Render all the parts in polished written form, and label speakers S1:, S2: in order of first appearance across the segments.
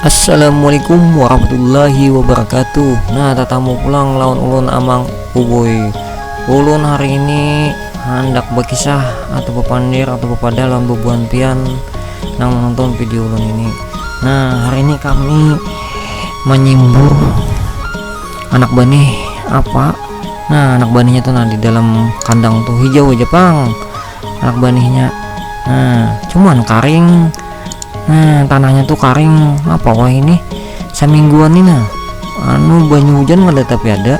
S1: Assalamualaikum warahmatullahi wabarakatuh. Nah, tatamu pulang lawan ulun amang uboy. Ulun hari ini hendak berkisah atau bepandir atau bepada lawan bebuan pian nang menonton video ulun ini. Nah, hari ini kami menyimbur anak benih apa? Nah, anak benihnya tuh di dalam kandang tuh hijau aja pang anak benihnya. Nah, cuman karing. Nah, tanahnya tuh karing apa wah ini semingguan ini nah banyu hujan nggak ada tapi ada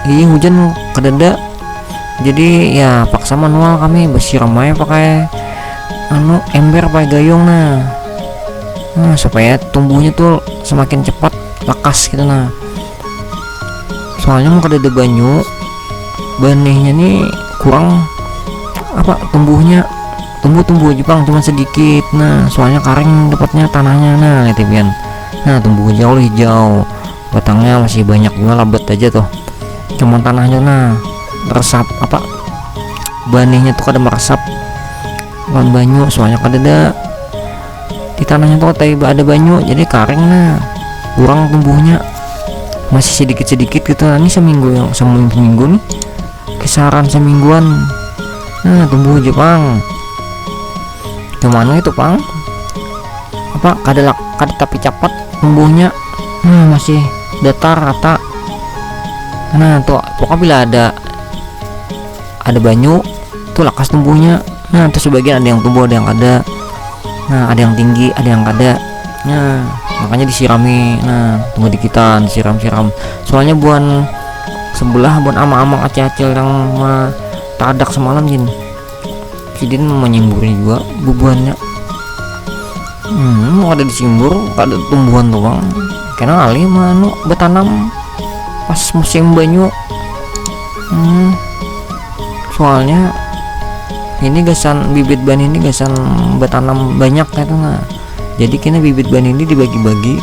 S1: iya hujan kededa, jadi ya paksa manual kami bersiram aja pakai ember pakai gayung. Nah, supaya tumbuhnya tuh semakin cepat lekas gitu. Nah, soalnya mau kededa banyu benihnya nih kurang apa tumbuh Jepang cuma sedikit. Nah, soalnya karing dapatnya tanahnya. Nah, lihat pian. Nah, tumbuh hijau, batangnya masih banyak juga labet aja tuh. Cuma tanahnya meresap apa benihnya tuh kada meresap lawan banyu, soalnya kada ada di tanahnya tuh ada banyu jadi karing. Nah, kurang tumbuhnya masih sedikit gitu. Nah, ini seminggu nih kisaran semingguan. Nah, tumbuh Jepang cuman itu pang apa kada tapi cepat tumbuhnya. Masih datar rata. Nah, tuh pokoknya bila ada banyu tuh lekas tumbuhnya. Nah, tuh sebagian ada yang tumbuh ada yang kada. Nah, ada yang tinggi ada yang kada. Nah, makanya disirami. Nah, tunggu dikitan siram soalnya buan sebelah buan amang acil-acil yang tadak semalam jin Sidin menyimburnya juga bubuannya. Ada disimbur ada tumbuhan doang karena alih bertanam pas musim banyu. Soalnya ini gasan bibit ban ini gasan bertanam banyak gitu. Nah, jadi kena bibit ban ini dibagi-bagi.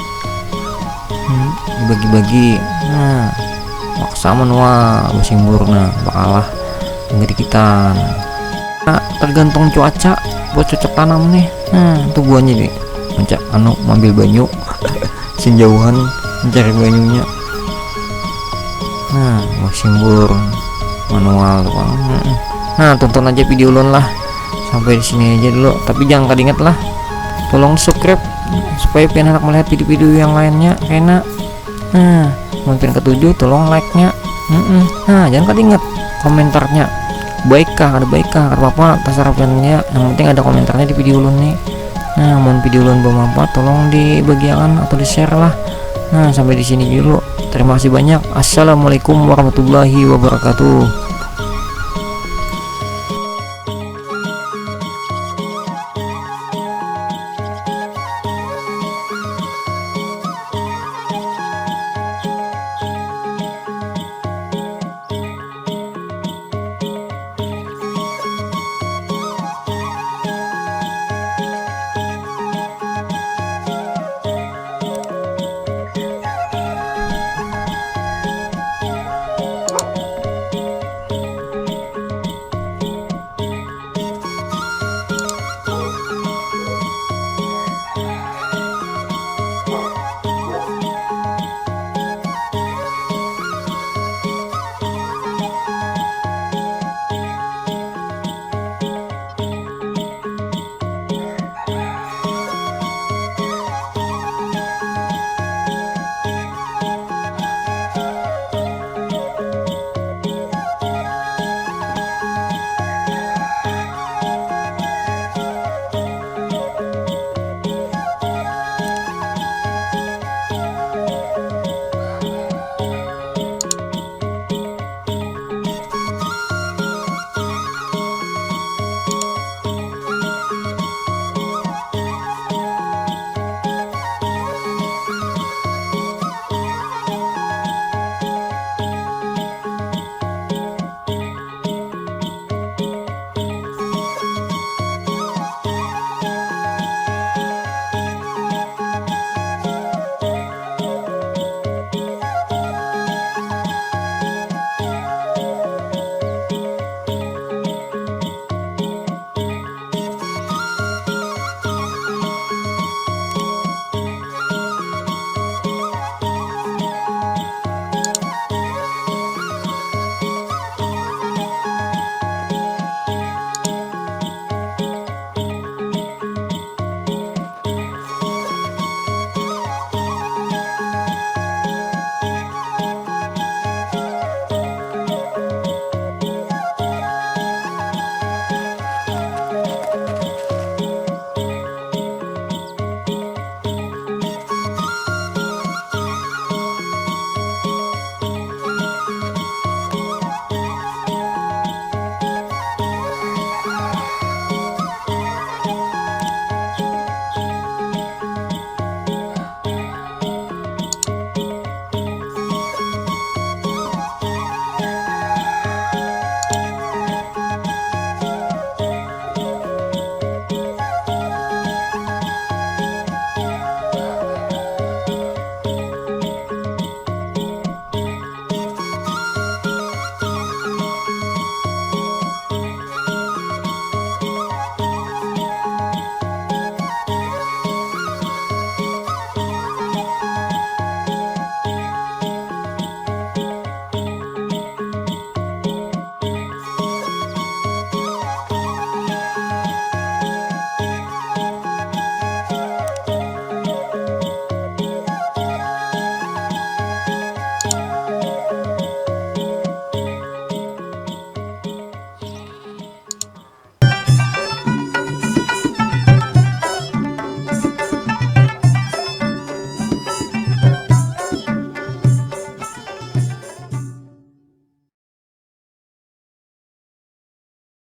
S1: Nah, maksa manual bersimbur. Nah, bakalah nggak dikitan. Nah, tergantung cuaca buat cocok tanam nih. Nah, itu buahnya deh mencak ngambil banyu senjauhan mencari banyunya. Nah, mau simbur manual doang. Nah, tonton aja video ulun lah sampai di sini aja dulu, tapi jangan ingat lah tolong subscribe supaya pian anak melihat video-video yang lainnya karena mungkin ketujuh tolong like nya. Nah, jangan ingat komentarnya baikkah ada apa-apa terserah piannya, yang penting ada komentarnya di video ulun nih. Nah, mohon video ulun bermanfaat tolong dibagikan atau di share lah. Nah, sampai di sini dulu, terima kasih banyak. Assalamualaikum warahmatullahi wabarakatuh.